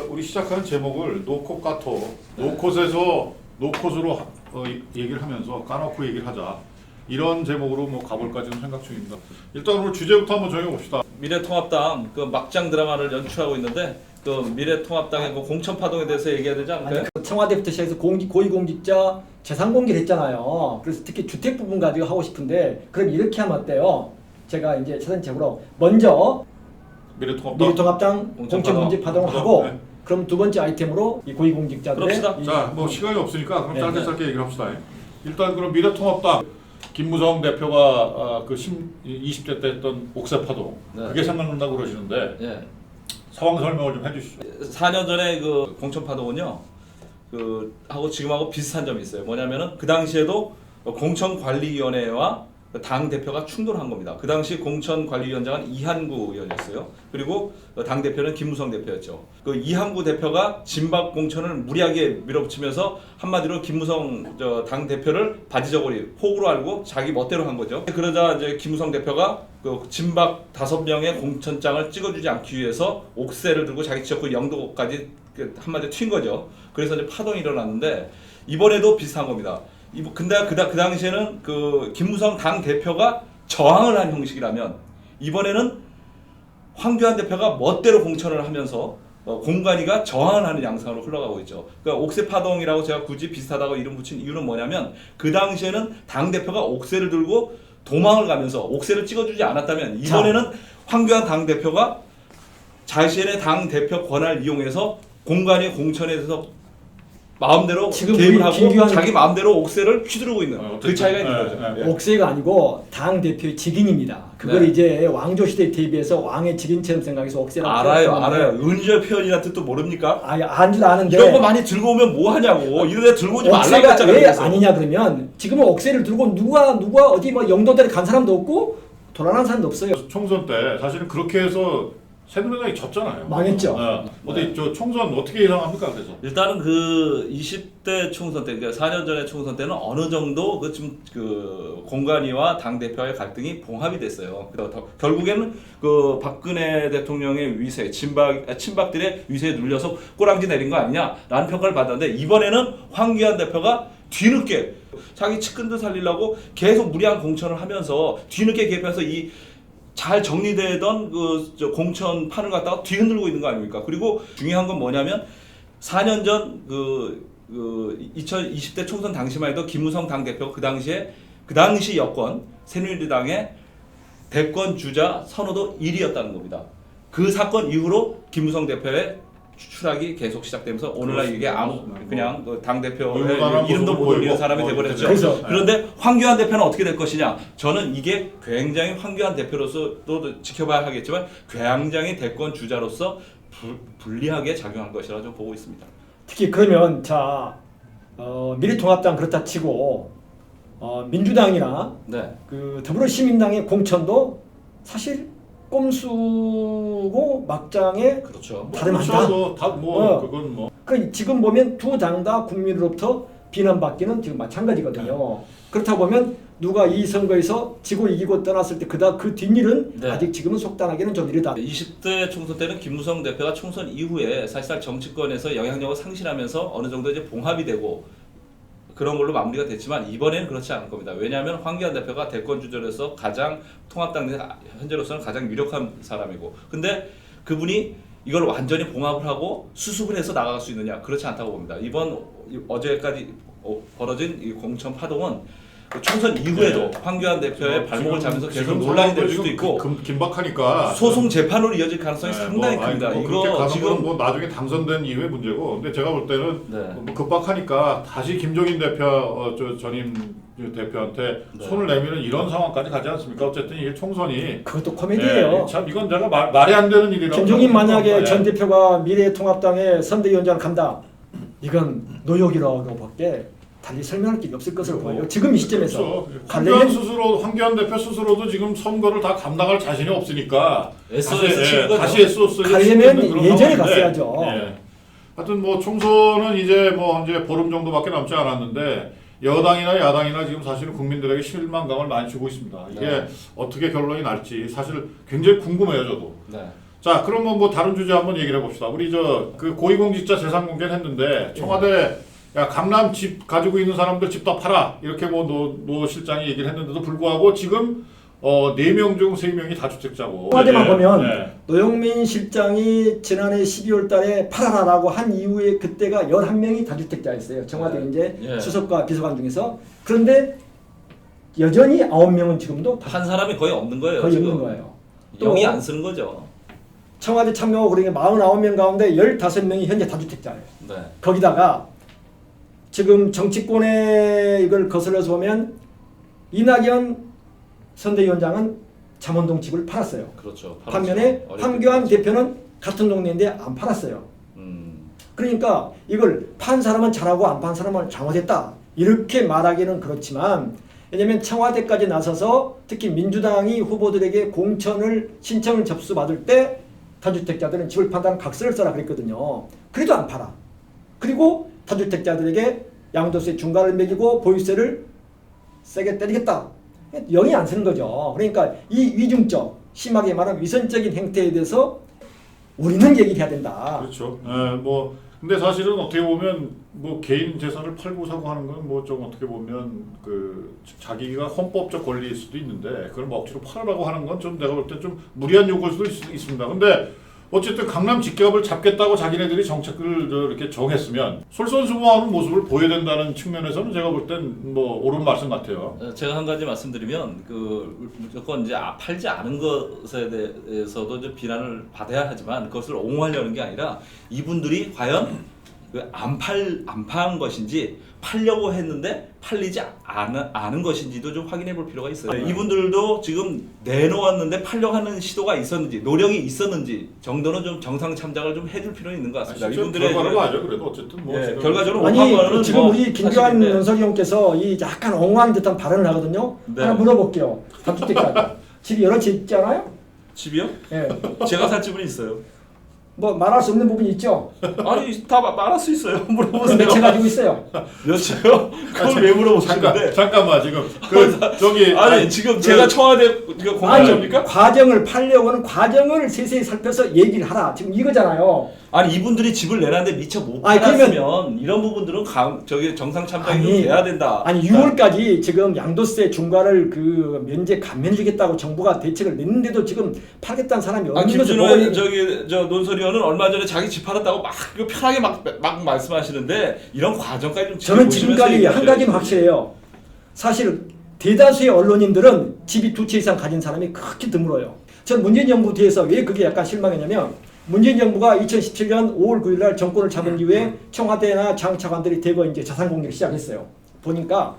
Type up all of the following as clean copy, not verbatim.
우리 시작하는 제목을 노콧 까토, 노콧에서 노콧으로 얘기를 하면서 까놓고 얘기를 하자, 이런 제목으로 뭐 가볼까 지금 생각 중입니다. 일단 오늘 주제부터 한번 정해봅시다. 미래통합당 그 막장 드라마를 연출하고 있는데 그 미래통합당의 그 공천파동에 대해서 얘기해야 되지 않을까요? 아니, 청와대부터 시작해서 고위공직자 재산 공개를 했잖아요. 그래서 특히 주택 부분 가지고 하고 싶은데, 그럼 이렇게 하면 어때요? 제가 이제 차선책으로 먼저 미래통합당 공천 파동을 하고, 네. 그럼 두 번째 아이템으로 이 고위공직자들의 자, 뭐 시간이 없으니까 그럼 네, 짧게 얘기를 합시다. 일단 그럼 미래통합당 김무성 대표가 20대 때 했던 옥새 파동, 그게 생각난다고 그러시는데 상황 설명을 좀 해주시죠. 4년 전에 그 공천파동은요, 하고 지금하고 비슷한 점이 있어요. 뭐냐면은 그 당시에도 공천관리위원회와 당 대표가 충돌한 겁니다. 그 당시 공천관리위원장은 이한구 의원이었어요. 그리고 당 대표는 김무성 대표였죠. 그 이한구 대표가 진박 공천을 무리하게 밀어붙이면서 한마디로 김무성 당 대표를 바지저고리 호구로 알고 자기 멋대로 한 거죠. 그러자 이제 김무성 대표가 그 진박 5명의 공천장을 찍어주지 않기 위해서 옥새를 들고 자기 지역구 영도까지 한마디로 튄 거죠. 그래서 이제 파동이 일어났는데, 이번에도 비슷한 겁니다. 근데 그 당시에는 그 김무성 당 대표가 저항을 한 형식이라면, 이번에는 황교안 대표가 멋대로 공천을 하면서 공관위가 저항을 하는 양상으로 흘러가고 있죠. 그러니까 옥새 파동이라고 제가 굳이 비슷하다고 이름 붙인 이유는 뭐냐면, 그 당시에는 당 대표가 옥새를 들고 도망을 가면서 옥새를 찍어주지 않았다면, 이번에는 황교안 당 대표가 자신의 당 대표 권한을 이용해서 공관위 공천에 대해서 마음대로 개입을 하고 자기 마음대로 옥새를 휘두르고 있는 그 차이가 있는 거죠. 옥새가 아니고 당 대표의 직인입니다. 그걸 이제 왕조시대 TV에서 왕의 직인처럼 생각해서 옥새라고 알아요. 은유적 표현이란 뜻도 모릅니까? 안 줄 아는데, 이런 거 많이 들고 오면 뭐 하냐고. 이런 데 들고 오지 말라고 했잖아요. 왜 아니냐 그러면, 지금은 옥새를 들고 누가 어디 뭐 영도대를 간 사람도 없고 돌아난 사람도 없어요. 총선 때 사실은 그렇게 해서 새누리당이 졌잖아요. 망했죠. 어디 저 총선 어떻게 예상합니까? 그래서 일단은 그 20대 총선 때, 그러니까 4년 전에 총선 때는 어느 정도 그 공관위와 당 대표의 갈등이 봉합이 됐어요. 결국에는 그 박근혜 대통령의 위세, 친박들의 위세에 눌려서 꼬랑지 내린 거 아니냐라는 평가를 받았는데, 이번에는 황교안 대표가 뒤늦게 자기 측근들 살리려고 계속 무리한 공천을 하면서 뒤늦게 개입해서 이 잘 정리되던 그 공천 판을 갖다가 뒤흔들고 있는 거 아닙니까? 그리고 중요한 건 뭐냐면, 4년 전 2020대 총선 당시만 해도 김무성 당대표 그 당시 여권 새누리당의 대권 주자 선호도 1위였다는 겁니다. 그 사건 이후로 김무성 대표의 추락이 계속 시작되면서 오늘날 이게 그냥 당 대표의 이름도 못 올리는 사람이 되버렸죠. 그런데 황교안 대표는 어떻게 될 것이냐? 저는 이게 굉장히 황교안 대표로서도 지켜봐야 하겠지만 굉장히 대권 주자로서 불리하게 작용할 것이라고 좀 보고 있습니다. 특히 그러면 미래통합당 그렇다 치고 민주당이나 그 더불어시민당의 공천도 사실 꼼수고 막장에 다름한다. 그건 뭐. 그 지금 보면 두 당 다 국민으로부터 비난받기는 지금 마찬가지거든요. 그렇다 보면 누가 이 선거에서 지고 이기고 떠났을 때 그 뒷일은 아직 지금은 속단하기는 좀 이르다. 20대 총선 때는 김무성 대표가 총선 이후에 사실상 정치권에서 영향력을 상실하면서 어느 정도 이제 봉합이 되고 그런 걸로 마무리가 됐지만, 이번에는 그렇지 않을 겁니다. 왜냐하면 황교안 대표가 대권 주자로서 가장 통합당 내 현재로서는 가장 유력한 사람이고, 근데 그분이 이걸 완전히 봉합을 하고 수습을 해서 나갈 수 있느냐? 그렇지 않다고 봅니다. 어제까지 벌어진 이 공천 파동은 총선 이후에도 황교안 대표의 발목을 잡으면서 계속 논란이 될 수도 있고, 긴박하니까 소송 재판으로 이어질 가능성이 상당히 큽니다. 이거 지금 뭐 나중에 당선된 이후의 문제고, 근데 제가 볼 때는 뭐 급박하니까 다시 김종인 대표 전임 대표한테 손을 내미는 이런 상황까지 가지 않습니까? 어쨌든 이게 총선이 그것도 코미디예요. 참 이건 제가 말이 안 되는 일이라고. 김종인 만약에 전 대표가 미래통합당의 선대위원장을 간다, 이건 노역이라고 밖에 달리 설명할 게 없을 것으로 보여요. 지금 이 시점에서. 황교안 대표 스스로도 지금 선거를 다 감당할 자신이 없으니까 다시 SOS 가려면 예전에 갔어야죠. 하여튼 뭐 총선은 이제 보름 정도밖에 남지 않았는데, 여당이나 야당이나 지금 사실은 국민들에게 실망감을 많이 주고 있습니다. 이게 어떻게 결론이 날지 사실 굉장히 궁금해요, 저도. 자, 그러면 뭐 다른 주제 한번 얘기를 해봅시다. 우리 그 고위공직자 재산 공개를 했는데 청와대 야 강남 집 가지고 있는 사람들 집 다 팔아 이렇게 뭐 노 실장이 얘기를 했는데도 불구하고 지금 4명 중 3명이 다주택자고. 청와대만 보면 노영민 실장이 지난해 12월 달에 팔아라라고 한 이후에 그때가 11명이 다주택자였어요. 청와대 이제 수석과 비서관 중에서. 그런데 여전히 9명은 지금도 한 사람이 거의 없는 거예요. 거의 지금. 없는 거예요. 영이 안 쓰는 거죠. 청와대 참여하고 그러니까 49명 가운데 15명이 현재 다주택자예요. 네. 거기다가 지금 정치권에 이걸 거슬러서 보면 이낙연 선대위원장은 잠원동 집을 팔았어요. 그렇죠. 반면에 황교안 대표는 같은 동네인데 안 팔았어요. 그러니까 이걸 판 사람은 잘하고 안 판 사람은 잘못했다. 이렇게 말하기는 그렇지만 왜냐하면 청와대까지 나서서 특히 민주당이 후보들에게 공천을 신청을 접수받을 때 다주택자들은 집을 판다는 각서를 써라 그랬거든요. 그래도 안 팔아. 그리고 다주택자들에게 양도세 중과를 매기고 보유세를 세게 때리겠다. 영이 안 쓰는 거죠. 그러니까 이 위중적, 심하게 말하면 위선적인 행태에 대해서 우리는 얘기를 해야 된다. 그렇죠. 뭐 근데 사실은 어떻게 보면 뭐 개인 재산을 팔고 사고 하는 건 뭐 좀 어떻게 보면 그 자기가 헌법적 권리일 수도 있는데 그걸 뭐 억지로 팔으라고 하는 건 좀 내가 볼 때 좀 무리한 요구일 수도 있습니다. 근데 어쨌든 강남 집값을 잡겠다고 자기네들이 정책을 이렇게 정했으면 솔선수범하는 모습을 보여야 된다는 측면에서는 제가 볼 땐 뭐 옳은 말씀 같아요. 제가 한 가지 말씀드리면 그 무조건 이제 팔지 않은 것에 대해서도 좀 비난을 받아야 하지만 그것을 옹호하려는 게 아니라 이분들이 과연 안 판 것인지 팔려고 했는데 팔리지 않은 것인지도 좀 확인해 볼 필요가 있어요. 이분들도 지금 내놓았는데 팔려고 하는 시도가 있었는지 노력이 있었는지 정도는 좀 정상 참작을 좀 해줄 필요는 있는 것 같습니다. 이분들의 결과로 하죠. 그래도 어쨌든 뭐 결과적으로 아니 지금 우리 김교환 논설위원께서 이 약간 엉망한 듯한 발언을 하거든요. 네. 하나 물어볼게요. 다주택자 집이 여러 채 있지 않아요? 집이요? 예. 제가 살 집은 있어요. 뭐 말할 수 없는 부분이 있죠. 아니 다 말할 수 있어요. 물어보세요. 몇 채 가지고 있어요? 몇 채요? 그걸 왜 물어보시는데? 잠깐만 지금 저기 아니 지금 제가 청와대 공무원입니까? 과정을 팔려고는 과정을 세세히 살펴서 얘기를 하라. 지금 이거잖아요. 아니 이분들이 집을 내놨는데 미처 못 팔았으면 이런 부분들은 저기 정상 참작이 좀 돼야 된다. 아니 6월까지 지금 양도세 중과를 그 면제 감면해주겠다고 정부가 대책을 냈는데도 지금 팔겠다는 사람이 없는 거죠. 김준호 저기 논설위원은 얼마 전에 자기 집 팔았다고 막 편하게 막 말씀하시는데 이런 과정까지 좀 저는 지금까지 한 가지는 확실해요. 사실 대다수의 언론인들은 집이 2채 이상 가진 사람이 그렇게 드물어요. 전 문재인 정부 뒤에서 왜 그게 약간 실망했냐면 문재인 정부가 2017년 5월 9일 날 정권을 잡은 이후에 청와대나 장차관들이 대거 이제 자산 공개를 시작했어요. 보니까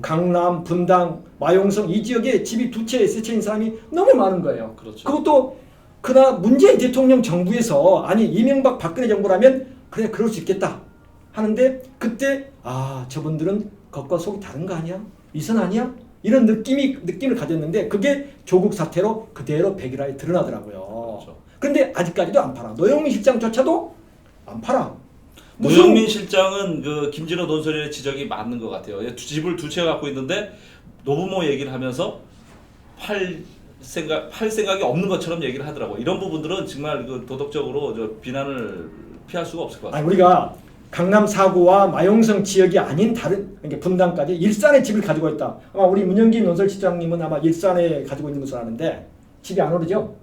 강남, 분당, 마용성 이 지역에 집이 2채, 3채인 사람이 너무 많은 거예요. 그렇죠. 그것도 그러나 문재인 대통령 정부에서 아니 이명박 박근혜 정부라면 그래 그럴 수 있겠다 하는데 그때 저분들은 겉과 속이 다른 거 아니야? 위선 아니야? 이런 느낌을 가졌는데 그게 조국 사태로 그대로 백일화에 드러나더라고요. 그렇죠. 그런데 아직까지도 안 팔아. 노영민 실장조차도 안 팔아. 노영민 실장은 그 김진호 논설위원의 지적이 맞는 것 같아요. 집을 2채 갖고 있는데 노부모 얘기를 하면서 팔 생각이 없는 것처럼 얘기를 하더라고. 이런 부분들은 정말 그 도덕적으로 비난을 피할 수가 없을 것 같아요. 우리가 강남 4구와 마용성 지역이 아닌 다른 그러니까 분당까지 일산에 집을 가지고 있다. 아마 우리 문영기 논설실장님은 아마 일산에 가지고 있는 것으로 아는데 집이 안 오르죠?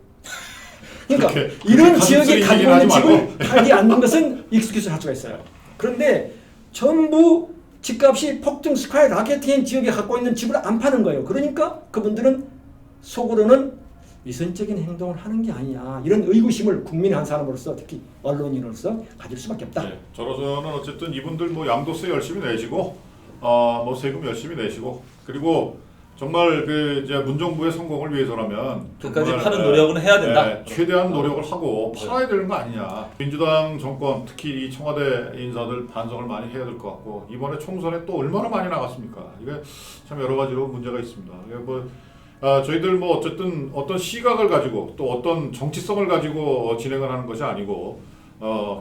그러니까 이런 지역에 가지고 있는 집을 팔지 않는 것은 익스큐즈를 할 수가 있어요. 그런데 전부 집값이 폭등 스카이 라켓인 지역에 갖고 있는 집을 안 파는 거예요. 그러니까 그분들은 속으로는 위선적인 행동을 하는 게 아니냐 이런 의구심을 국민의 한 사람으로서 특히 언론인으로서 가질 수밖에 없다. 네, 저로서는 어쨌든 이분들 뭐 양도세 열심히 내시고 뭐 세금 열심히 내시고 그리고 정말 그 이제 문정부의 성공을 위해서라면 끝까지 파는 노력은 해야 된다. 최대한 노력을 하고 팔아야 되는 거 아니냐. 민주당 정권 특히 이 청와대 인사들 반성을 많이 해야 될 것 같고 이번에 총선에 또 얼마나 많이 나갔습니까? 이게 참 여러 가지로 문제가 있습니다. 저희들 뭐 어쨌든 어떤 시각을 가지고 또 어떤 정치성을 가지고 진행을 하는 것이 아니고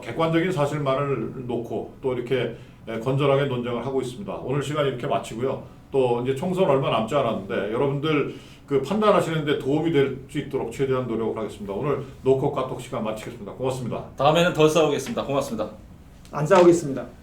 객관적인 사실만을 놓고 또 이렇게 건전하게 논쟁을 하고 있습니다. 오늘 시간 이렇게 마치고요. 또 이제 총선 얼마 남지 않았는데 여러분들 그 판단하시는데 도움이 될 수 있도록 최대한 노력을 하겠습니다. 오늘 노컷 카톡 시간 마치겠습니다. 고맙습니다. 다음에는 더 싸우겠습니다. 고맙습니다. 안 싸우겠습니다.